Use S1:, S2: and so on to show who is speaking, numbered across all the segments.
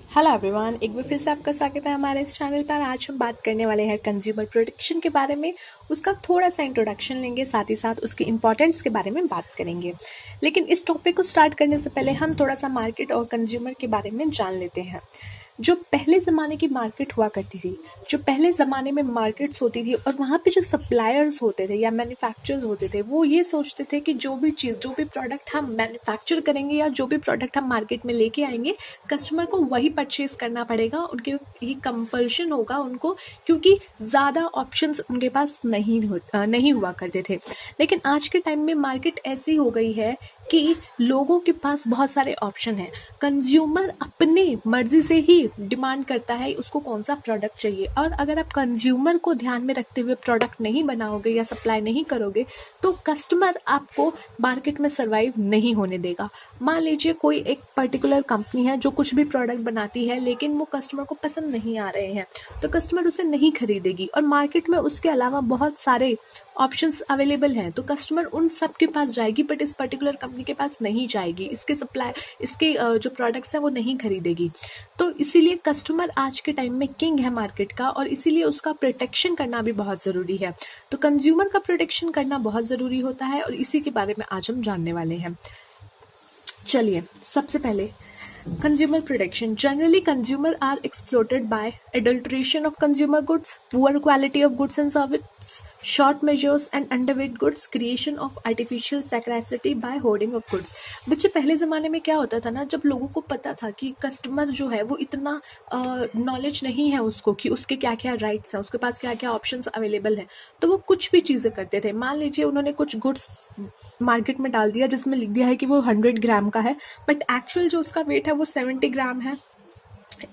S1: Hello everyone, एक बार फिर से आपका स्वागत है हमारे इस चैनल पर। आज हम बात करने वाले हैं कंज्यूमर प्रोटेक्शन के बारे में। उसका थोड़ा सा इंट्रोडक्शन लेंगे, साथ ही साथ उसकी इंपॉर्टेंस के बारे में बात करेंगे। लेकिन इस टॉपिक को स्टार्ट करने से पहले हम थोड़ा सा मार्केट और कंज्यूमर के बारे में जान लेते हैं। जो पहले ज़माने की मार्केट हुआ करती थी, जो पहले ज़माने में मार्केट्स होती थी और वहाँ पे जो सप्लायर्स होते थे या मैन्युफैक्चरर्स होते थे, वो ये सोचते थे कि जो भी चीज़, जो भी प्रोडक्ट हम मैन्युफैक्चर करेंगे या जो भी प्रोडक्ट हम मार्केट में लेके आएंगे, कस्टमर को वही परचेज करना पड़ेगा। उनके ये कंपल्शन होगा उनको, क्योंकि ज़्यादा ऑप्शंस उनके पास नहीं हुआ करते थे। लेकिन आज के टाइम में मार्केट ऐसी हो गई है कि लोगों के पास बहुत सारे ऑप्शन हैं। कंज्यूमर अपनी मर्जी से ही डिमांड करता है उसको कौन सा प्रोडक्ट चाहिए, और अगर आप कंज्यूमर को ध्यान में रखते हुए प्रोडक्ट नहीं बनाओगे या सप्लाई नहीं करोगे तो कस्टमर आपको मार्केट में सरवाइव नहीं होने देगा। मान लीजिए कोई एक पर्टिकुलर कंपनी है जो कुछ भी प्रोडक्ट बनाती है, लेकिन वो कस्टमर को पसंद नहीं आ रहे हैं, तो कस्टमर उसे नहीं खरीदेगी। और मार्केट में उसके अलावा बहुत सारे ऑप्शंस अवेलेबल हैं, तो कस्टमर उन सब के पास जाएगी, बट इस पर्टिकुलर कंपनी के पास नहीं जाएगी। इसके जो प्रोडक्ट्स हैं वो नहीं खरीदेगी। तो इसीलिए कस्टमर आज के टाइम में किंग है मार्केट का, और इसीलिए उसका प्रोटेक्शन करना भी बहुत ज़रूरी है। तो कंज्यूमर का प्रोटेक्शन करना बहुत ज़रूरी होता है, और इसी के बारे में आज हम जानने वाले हैं। चलिए, सबसे पहले Consumer protection. Generally, consumers are exploited by adulteration of consumer goods, poor quality of goods and services, short measures and underweight goods, creation of artificial scarcity by hoarding of goods. बच्चे, पहले ज़माने में क्या होता था ना, जब लोगों को पता था कि कस्टमर जो है वो इतना नॉलेज नहीं है उसको कि उसके क्या क्या राइट्स हैं, उसके पास क्या क्या ऑप्शंस अवेलेबल हैं, तो वो कुछ भी चीज़ें करते थे। मान लीजिए उन्होंने कुछ गुड्स मार्केट में डाल दिया जिसमें लिख दिया है कि वो 100 ग्राम का है, बट एक्चुअल जो उसका वेट है वो 70 ग्राम है,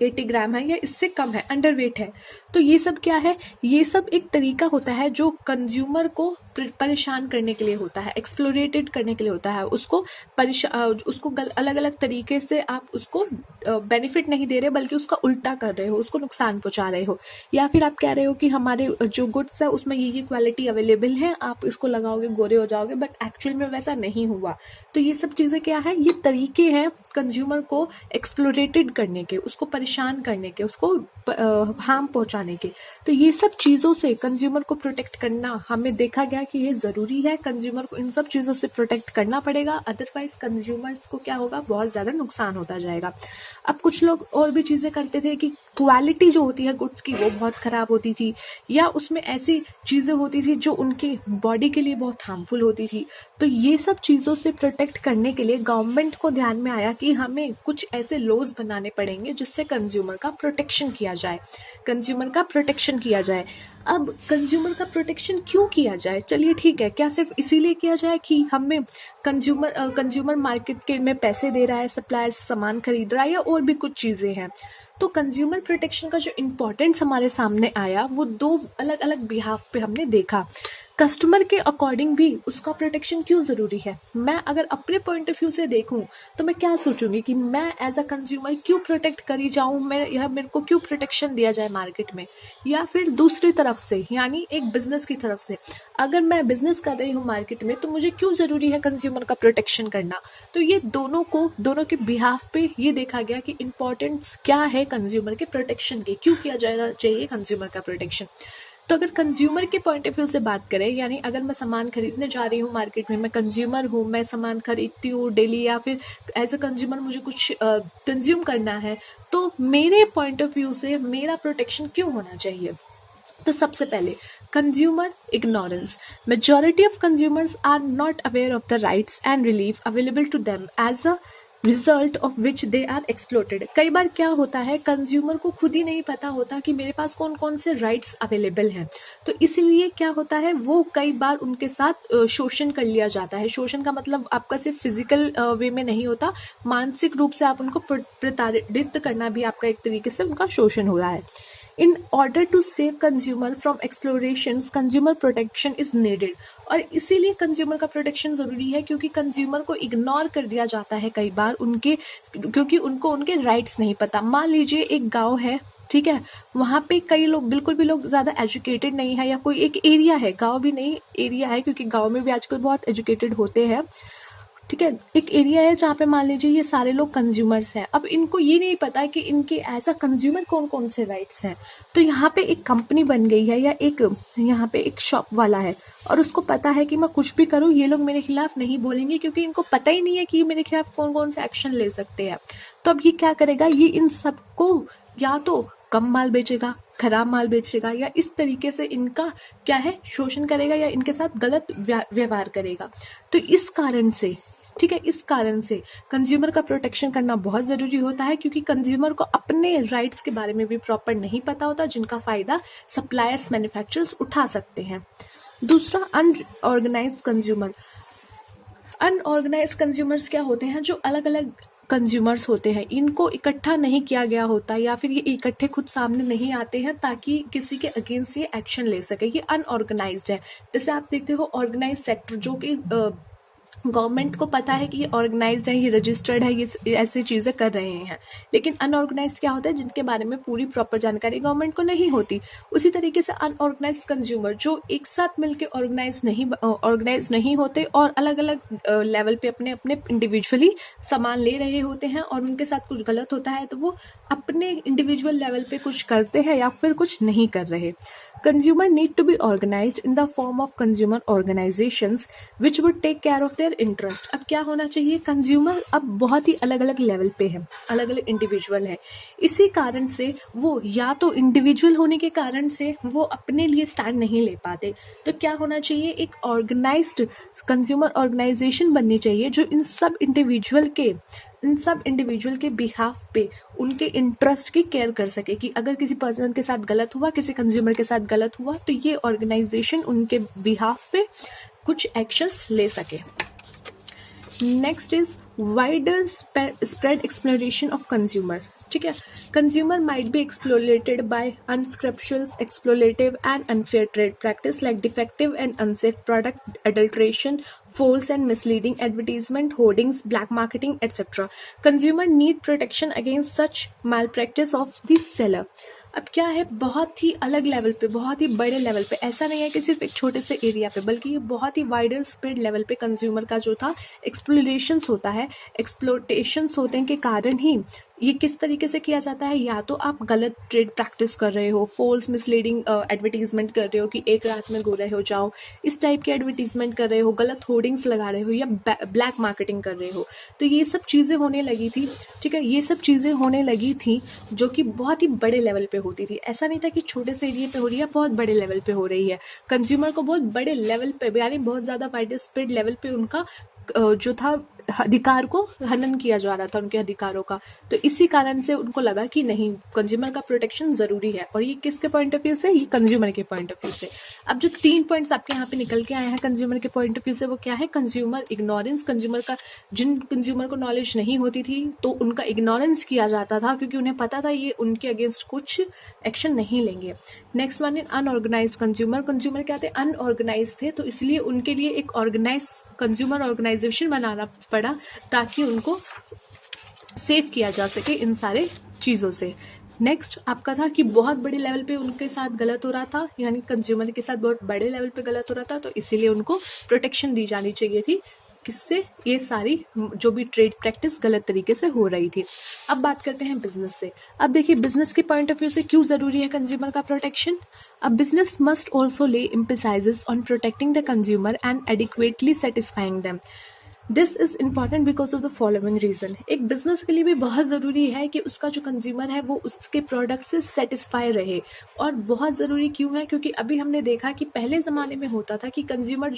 S1: 80 ग्राम है, या इससे कम है, अंडर वेट है। तो ये सब क्या है? ये सब एक तरीका होता है जो कंज्यूमर को परेशान करने के लिए होता है, एक्सप्लोरेटेड करने के लिए होता है। उसको अलग अलग तरीके से आप उसको बेनिफिट नहीं दे रहे, बल्कि उसका उल्टा कर रहे हो, उसको नुकसान पहुंचा रहे हो। या फिर आप कह रहे हो कि हमारे जो गुड्स है उसमें ये क्वालिटी अवेलेबल है, आप इसको लगाओगे गोरे हो जाओगे, बट एक्चुअल में वैसा नहीं हुआ। तो ये सब चीज़ें क्या है? ये तरीके हैं कंज्यूमर को एक्सप्लोरेटेड करने के, उसको परेशान करने के, उसको हार्म पहुंचाने के। तो ये सब चीज़ों से कंज्यूमर को प्रोटेक्ट करना हमें देखा गया कि ये ज़रूरी है। कंज्यूमर को इन सब चीज़ों से प्रोटेक्ट करना पड़ेगा, अदरवाइज कंज्यूमर्स को क्या होगा? बहुत ज़्यादा नुकसान होता जाएगा। अब कुछ लोग और भी चीज़ें करते थे कि क्वालिटी जो होती है गुड्स की वो बहुत ख़राब होती थी, या उसमें ऐसी चीज़ें होती थी जो उनकी बॉडी के लिए बहुत हार्मफुल होती थी। तो ये सब चीज़ों से प्रोटेक्ट करने के लिए गवर्नमेंट को ध्यान में आया कि हमें कुछ ऐसे लॉज बनाने पड़ेंगे जिससे कंज्यूमर का प्रोटेक्शन किया जाए, कंज्यूमर का प्रोटेक्शन किया जाए। अब कंज्यूमर का प्रोटेक्शन क्यों किया जाए? चलिए ठीक है, क्या सिर्फ इसीलिए किया जाए कि हमें कंज्यूमर मार्केट के में पैसे दे रहा है, सप्लायर से सामान खरीद रहा है, या और भी कुछ चीज़ें हैं? तो कंज्यूमर प्रोटेक्शन का जो इम्पोर्टेंस हमारे सामने आया वो दो अलग अलग बिहाफ पे हमने देखा। कस्टमर के अकॉर्डिंग भी उसका प्रोटेक्शन क्यों ज़रूरी है। मैं अगर अपने पॉइंट ऑफ व्यू से देखूं तो मैं क्या सोचूंगी कि मैं एज अ कंज्यूमर क्यों प्रोटेक्ट करी जाऊं, मेरे को क्यों प्रोटेक्शन दिया जाए मार्केट में। या फिर दूसरी तरफ से, यानी एक बिजनेस की तरफ से, अगर मैं बिजनेस कर रही हूँ मार्केट में, तो मुझे क्यों ज़रूरी है कंज्यूमर का प्रोटेक्शन करना। तो ये दोनों के बिहाफ पे ये देखा गया कि इम्पोर्टेंस क्या है कंज्यूमर के प्रोटेक्शन की, क्यों किया जाना चाहिए कंज्यूमर का प्रोटेक्शन। तो अगर कंज्यूमर के पॉइंट ऑफ व्यू से बात करें, यानी अगर मैं सामान खरीदने जा रही हूँ मार्केट में, मैं कंज्यूमर हूँ, मैं सामान खरीदती हूँ डेली, या फिर एज अ कंज्यूमर मुझे कुछ कंज्यूम करना है, तो मेरे पॉइंट ऑफ व्यू से मेरा प्रोटेक्शन क्यों होना चाहिए। तो सबसे पहले, consumer ignorance. Majority of consumers are not aware of the rights and relief available to them as a result of which they are exploited. कई बार क्या होता है, कंज्यूमर को खुद ही नहीं पता होता कि मेरे पास कौन कौन से राइट्स अवेलेबल हैं। तो इसीलिए क्या होता है, वो कई बार उनके साथ शोषण कर लिया जाता है। शोषण का मतलब आपका सिर्फ फिजिकल वे में नहीं होता, मानसिक रूप से आप उनको प्रताड़ित करना भी आपका एक तरीके से उनका शोषण हो रहा है। In order to save consumer from explorations, consumer protection is needed. और इसीलिए कंज्यूमर का प्रोटेक्शन जरूरी है, क्योंकि कंज्यूमर को इग्नोर कर दिया जाता है कई बार क्योंकि उनको उनके राइट्स नहीं पता। मान लीजिए एक गांव है, ठीक है, वहाँ पे कई लोग, बिल्कुल भी लोग ज़्यादा एजुकेटेड नहीं है, या कोई एक एरिया है, गांव भी नहीं एरिया है, क्योंकि गांव में भी आजकल बहुत एजुकेटेड होते हैं। ठीक है, एक एरिया है जहाँ पे मान लीजिए ये सारे लोग कंज्यूमर्स हैं। अब इनको ये नहीं पता कि इनके एज अ कंज्यूमर कौन कौन से राइट्स हैं। तो यहाँ पे एक कंपनी बन गई है या एक यहाँ पे एक शॉप वाला है और उसको पता है कि मैं कुछ भी करूँ ये लोग मेरे खिलाफ नहीं बोलेंगे, क्योंकि इनको पता ही नहीं है कि मेरे खिलाफ कौन कौन से एक्शन ले सकते हैं। तो अब ये क्या करेगा, ये इन सबको या तो कम माल बेचेगा, खराब माल बेचेगा, या इस तरीके से इनका क्या है शोषण करेगा या इनके साथ गलत व्यवहार करेगा। तो इस कारण से, ठीक है, इस कारण से कंज्यूमर का प्रोटेक्शन करना बहुत जरूरी होता है, क्योंकि कंज्यूमर को अपने राइट्स के बारे में भी प्रॉपर नहीं पता होता, जिनका फायदा सप्लायर्स, मैन्युफैक्चरर्स उठा सकते हैं। दूसरा, अनऑर्गेनाइज्ड कंज्यूमर। अनऑर्गेनाइज्ड कंज्यूमर्स क्या होते हैं, जो अलग अलग कंज्यूमर्स होते हैं, इनको इकट्ठा नहीं किया गया होता या फिर ये इकट्ठे खुद सामने नहीं आते हैं ताकि किसी के अगेंस्ट ये एक्शन ले सके। ये अनऑर्गेनाइज्ड है। जैसे आप देखते हो ऑर्गेनाइज सेक्टर, जो कि गवर्नमेंट को पता है कि ये ऑर्गेनाइज्ड है, ये रजिस्टर्ड है, ये ऐसी चीजें कर रहे हैं। लेकिन अनऑर्गेनाइज्ड क्या होता है, जिनके बारे में पूरी प्रॉपर जानकारी गवर्नमेंट को नहीं होती। उसी तरीके से अनऑर्गेनाइज्ड कंज्यूमर, जो एक साथ मिलकर ऑर्गेनाइज नहीं होते और अलग अलग लेवल पे अपने अपने इंडिविजुअली सामान ले रहे होते हैं और उनके साथ कुछ गलत होता है तो वो अपने इंडिविजुअल लेवल पे कुछ करते हैं या फिर कुछ नहीं कर रहे। Consumer need to be organized in the form of consumer organizations which would take care of their interest। अब क्या होना चाहिए, कंज्यूमर अब बहुत ही अलग अलग लेवल पे है, अलग अलग इंडिविजुअल है। इसी कारण से वो या तो इंडिविजुअल होने के कारण से वो अपने लिए स्टैंड नहीं ले पाते। तो क्या होना चाहिए, एक ऑर्गेनाइज्ड कंज्यूमर ऑर्गेनाइजेशन बननी चाहिए जो इन सब इंडिविजुअल के बिहाफ पे उनके इंटरेस्ट की केयर कर सके, कि अगर किसी पर्सन के साथ गलत हुआ, किसी कंज्यूमर के साथ गलत हुआ, तो ये ऑर्गेनाइजेशन उनके बिहाफ पे कुछ एक्शंस ले सके। Next is wider spread exploration of consumer. ठीक है, consumer might be exploited by unscrupulous, exploitative and unfair trade practice like defective and unsafe product, adulteration, false and misleading advertisement, hoardings, black marketing, etc. Consumer need protection against such malpractice of the seller। अब क्या है, बहुत ही अलग level पे, बहुत ही बड़े level पे, ऐसा नहीं है कि सिर्फ एक छोटे से एरिया पे, बल्कि ये बहुत ही वाइडर स्प्रेड लेवल पे कंज्यूमर का जो था एक्सप्लोरेशंस होता है, एक्सप्लोटेशंस होते हैं के कारण ही ये किस तरीके से किया जाता है। या तो आप गलत ट्रेड प्रैक्टिस कर रहे हो, फॉल्स मिसलीडिंग एडवर्टीजमेंट कर रहे हो कि एक रात में गोरे हो जाओ, इस टाइप के एडवर्टीजमेंट कर रहे हो, गलत होर्डिंग्स लगा रहे हो या ब्लैक मार्केटिंग कर रहे हो। तो ये सब चीजें होने लगी थी। ठीक है, ये सब चीजें होने लगी थी जो कि बहुत ही बड़े लेवल पे होती थी। ऐसा नहीं था कि छोटे से एरिया पे हो रही है, बहुत बड़े लेवल पे हो रही है। कंज्यूमर को बहुत बड़े लेवल पे, यानी बहुत ज्यादा वाइड स्प्रेड लेवल पे उनका जो था अधिकार को हनन किया जा रहा था, उनके अधिकारों का। तो इसी कारण से उनको लगा कि नहीं, कंज्यूमर का प्रोटेक्शन जरूरी है। और ये किसके पॉइंट ऑफ व्यू से, ये कंज्यूमर के पॉइंट ऑफ व्यू से। अब जो 3 पॉइंट्स आपके यहाँ पे निकल के आए हैं कंज्यूमर के पॉइंट ऑफ व्यू से, वो क्या है, कंज्यूमर इग्नोरेंस। कंज्यूमर का, जिन कंज्यूमर को नॉलेज नहीं होती थी तो उनका इग्नोरेंस किया जाता था, क्योंकि उन्हें पता था ये उनके अगेंस्ट कुछ एक्शन नहीं लेंगे। नेक्स्ट वन है अनऑर्गेनाइज्ड कंज्यूमर। कंज्यूमर क्या थे, अनऑर्गेनाइज थे, तो इसलिए उनके लिए एक ऑर्गेनाइज कंज्यूमर ऑर्गेनाइजेशन बनाना पड़ा ताकि उनको सेव किया जा सके इन सारे चीजों से। नेक्स्ट आपका था कि बहुत बड़े लेवल पे उनके साथ गलत हो रहा था, यानी कंज्यूमर के साथ बहुत बड़े लेवल पे गलत हो रहा था, तो इसीलिए उनको प्रोटेक्शन दी जानी चाहिए थी, किससे, ये सारी जो भी ट्रेड प्रैक्टिस गलत तरीके से हो रही थी। अब बात करते हैं बिजनेस से। अब देखिए बिजनेस के पॉइंट ऑफ व्यू से क्यों जरूरी है कंज्यूमर का प्रोटेक्शन। अब business must also lay emphasises on protecting the consumer and adequately satisfying them. This is important because of the following reason. एक बिजनेस के लिए भी बहुत जरूरी है कि उसका जो कंज्यूमर है वो उसके प्रोडक्ट से सेटिस्फाई रहे। और बहुत जरूरी क्यों है, क्योंकि अभी हमने देखा कि पहले जमाने में होता था कि कंज्यूमर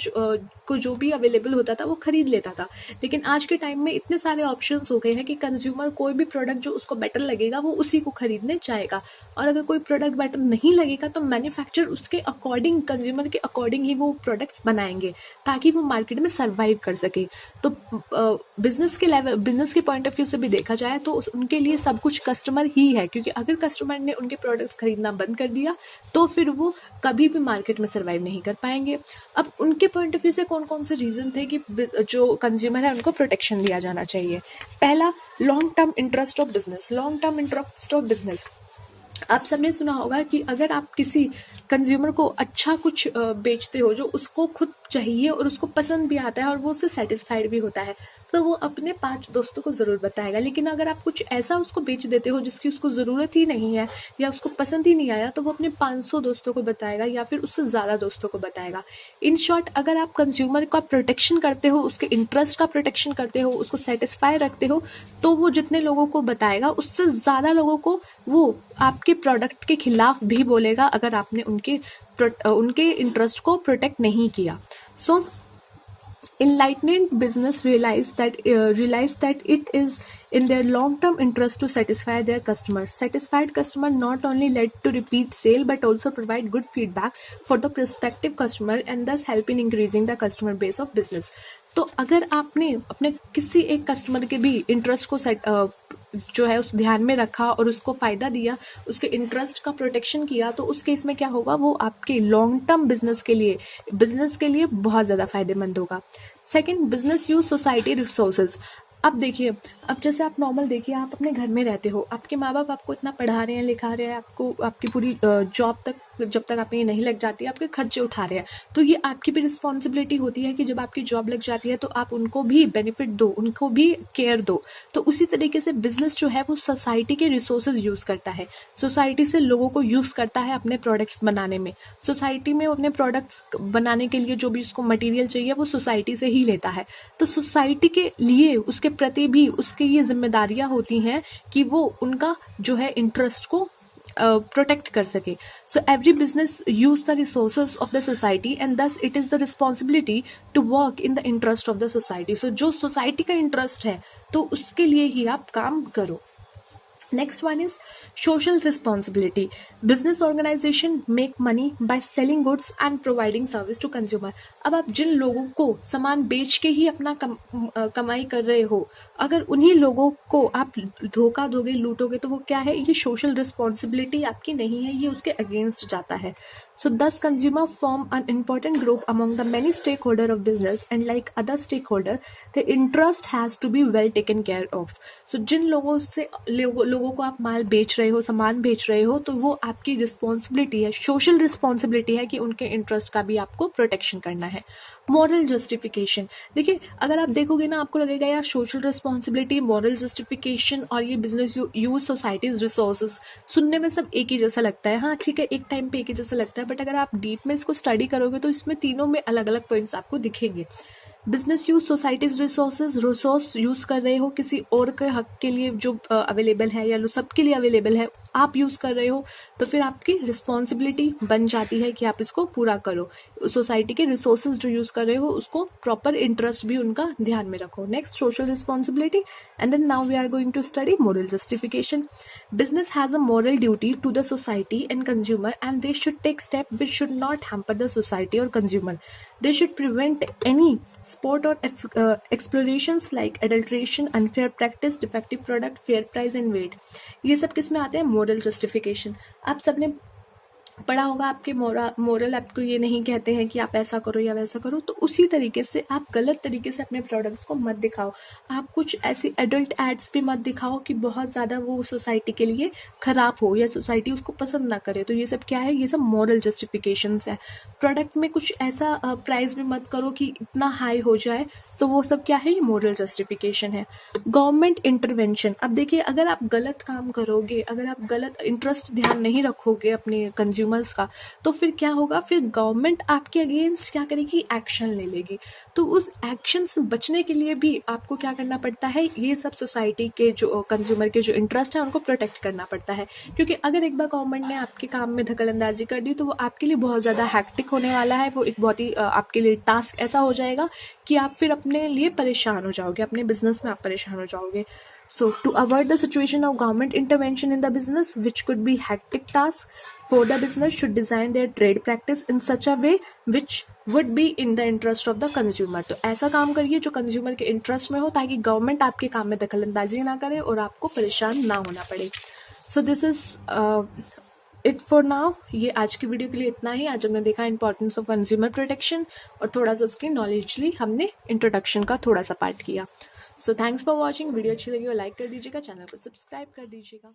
S1: को जो भी अवेलेबल होता था वो खरीद लेता था, लेकिन आज के टाइम में इतने सारे ऑप्शंस हो गए हैं कि कंज्यूमर कोई भी प्रोडक्ट जो उसको बेटर लगेगा वो उसी को खरीदने चाहेगा। और अगर कोई प्रोडक्ट बेटर नहीं लगेगा तो मैन्युफैक्चरर उसके अकॉर्डिंग, कंज्यूमर के अकॉर्डिंग ही वो प्रोडक्ट्स बनाएंगे ताकि वो मार्केट में सर्वाइव कर सके। तो बिजनेस के लेवल, बिजनेस के पॉइंट ऑफ व्यू से भी देखा जाए तो उनके लिए सब कुछ कस्टमर ही है, क्योंकि अगर कस्टमर ने उनके प्रोडक्ट्स खरीदना बंद कर दिया तो फिर वो कभी भी मार्केट में सर्वाइव नहीं कर पाएंगे। अब उनके पॉइंट ऑफ व्यू से कौन कौन से रीजन थे कि जो कंज्यूमर है उनको प्रोटेक्शन दिया जाना चाहिए। पहला, long term interest of business. Long term interest of business, आप सबने सुना होगा कि अगर आप किसी कंज्यूमर को अच्छा कुछ बेचते हो जो उसको खुद चाहिए और उसको पसंद भी आता है और वो उससे सेटिस्फाइड भी होता है, तो वो अपने 5 दोस्तों को ज़रूर बताएगा। लेकिन अगर आप कुछ ऐसा उसको बेच देते हो जिसकी उसको ज़रूरत ही नहीं है या उसको पसंद ही नहीं आया, तो वो अपने 500 दोस्तों को बताएगा या फिर उससे ज़्यादा दोस्तों को बताएगा। इन शॉर्ट, अगर आप कंज्यूमर का प्रोटेक्शन करते हो, उसके इंटरेस्ट का प्रोटेक्शन करते हो, उसको सेटिस्फाई रखते हो, तो वो जितने लोगों को बताएगा उससे ज़्यादा लोगों को वो आपके प्रोडक्ट के खिलाफ भी बोलेगा अगर आपने उनके इंटरेस्ट को प्रोटेक्ट नहीं किया। सो enlightened business realize that it is in their long-term interest to satisfy their customers. Satisfied customer not only led to repeat sale but also provide good feedback for the prospective customer and thus help in increasing the customer base of business. तो अगर आपने अपने किसी एक customer के भी interest को जो है उस ध्यान में रखा और उसको फायदा दिया, उसके इंटरेस्ट का प्रोटेक्शन किया, तो उस केस में क्या होगा, वो आपके लॉन्ग टर्म बिजनेस के लिए बहुत ज्यादा फायदेमंद होगा। Second, business use society resources. अब देखिए, अब जैसे आप नॉर्मल देखिए, आप अपने घर में रहते हो, आपके माँ बाप आपको इतना पढ़ा रहे हैं, लिखा रहे हैं, आपको आपकी पूरी जॉब तक, जब तक आपकी नहीं लग जाती है, आपके खर्चे उठा रहे हैं, तो ये आपकी भी रिस्पॉन्सिबिलिटी होती है कि जब आपकी जॉब लग जाती है तो आप उनको भी बेनिफिट दो, उनको भी केयर दो। तो उसी तरीके से बिजनेस जो है वो सोसाइटी के रिसोर्सेज यूज करता है, सोसाइटी से लोगों को यूज करता है अपने प्रोडक्ट्स बनाने में। सोसाइटी में अपने प्रोडक्ट्स बनाने के लिए जो भी उसको मटेरियल चाहिए वो सोसाइटी से ही लेता है। तो सोसाइटी के लिए उसके प्रति भी उसकी ये जिम्मेदारियां होती हैं कि वो उनका जो है इंटरेस्ट को प्रोटेक्ट कर सके। So every business use the resources of the society and thus it is the responsibility to work in the interest of the society. So जो सोसाइटी का इंटरेस्ट है तो उसके लिए ही आप काम करो। Next one is social responsibility. Business organization make money by selling goods and providing service to consumer. अब आप जिन लोगों को सामान बेच के ही अपना कमाई कर रहे हो, अगर उन्हीं लोगों को आप धोखा दोगे, लूटोगे, तो वो क्या है, ये सोशल रिस्पॉन्सिबिलिटी आपकी नहीं है, ये उसके अगेंस्ट जाता है। So thus consumer form an important group among the many stakeholder of business and like other stakeholder, the interest has to be well taken care of. So जिन लोगों को आप माल बेच रहे हो, सामान बेच रहे हो, तो वो आपकी रिस्पॉन्सिबिलिटी है, सोशल रिस्पॉन्सिबिलिटी है कि उनके इंटरेस्ट का भी आपको प्रोटेक्शन करना है। मॉरल जस्टिफिकेशन, देखिए अगर आप देखोगे ना, आपको लगेगा यार सोशल रिस्पॉन्सिबिलिटी, मॉरल जस्टिफिकेशन और ये बिजनेस यूज सोसाइटीज रिसोर्सेज, सुनने में सब एक ही जैसा लगता है। हाँ ठीक है, एक टाइम पे एक ही जैसा लगता है, बट अगर आप डीप में इसको स्टडी करोगे तो इसमें तीनों में अलग अलग पॉइंट्स आपको दिखेंगे। Business use societies resource use कर रहे हो किसी और के हक के लिए जो अवेलेबल है या सबके लिए अवेलेबल है, आप यूज कर रहे हो, तो फिर आपकी रिस्पॉन्सिबिलिटी बन जाती है कि आप इसको पूरा करो। सोसाइटी के रिसोर्सेज जो यूज कर रहे हो उसको प्रॉपर इंटरेस्ट भी उनका ध्यान में रखो। Next, social responsibility and then now we are going to study moral justification. Business has a moral duty to the society and consumer and they should take step which should not hamper the society और consumer. They should prevent any sport or explorations like adulteration, unfair practice, defective product, fair price and weight. ये सब किस में आते हैं, moral justification. आप सबने पढ़ा होगा, आपके मोरल आपको ये नहीं कहते हैं कि आप ऐसा करो या वैसा करो, तो उसी तरीके से आप गलत तरीके से अपने प्रोडक्ट्स को मत दिखाओ। आप कुछ ऐसी एडल्ट एड्स भी मत दिखाओ कि बहुत ज्यादा वो सोसाइटी के लिए खराब हो या सोसाइटी उसको पसंद ना करे। तो ये सब क्या है, ये सब मॉरल जस्टिफिकेशंस है। प्रोडक्ट में कुछ ऐसा प्राइस भी मत करो कि इतना हाई हो जाए, तो वो सब क्या है, ये मॉरल जस्टिफिकेशन है। गवर्नमेंट इंटरवेंशन, अब देखिए अगर आप गलत काम करोगे, अगर आप गलत इंटरेस्ट ध्यान नहीं रखोगे अपने कंज्यूमर्स का, तो फिर क्या होगा, फिर गवर्नमेंट आपके अगेंस्ट क्या करेगी, एक्शन ले लेगी। तो उस एक्शन से बचने के लिए भी आपको क्या करना पड़ता है, ये सब सोसाइटी के जो कंज्यूमर के जो इंटरेस्ट है उनको प्रोटेक्ट करना पड़ता है। क्योंकि अगर एक बार गवर्नमेंट ने आपके काम में दखल अंदाजी कर दी तो वो आपके लिए बहुत ज्यादा हैक्टिक होने वाला है। वो एक बहुत ही आपके लिए टास्क ऐसा हो जाएगा कि आप फिर अपने लिए परेशान हो जाओगे, अपने बिजनेस में आप परेशान हो जाओगे। So to avoid the situation of government intervention in the business, which could be hectic task for the business, should design their trade practice in such a way which would be in the interest of the consumer. तो ऐसा काम करिए जो consumer के interest में हो, ताकि government आपके काम में दखल अंदाजी ना करे और आपको परेशान ना होना पड़े। So this is it for now. ये आज की वीडियो के लिए इतना ही। आज हमने देखा इंपॉर्टेंस ऑफ कंज्यूमर प्रोटेक्शन और थोड़ा सा उसकी नॉलेजली हमने इंट्रोडक्शन का थोड़ा सा पार्ट किया। So thanks for watching. Video अच्छी लगी हो लाइक कर दीजिएगा, चैनल को सब्सक्राइब कर दीजिएगा।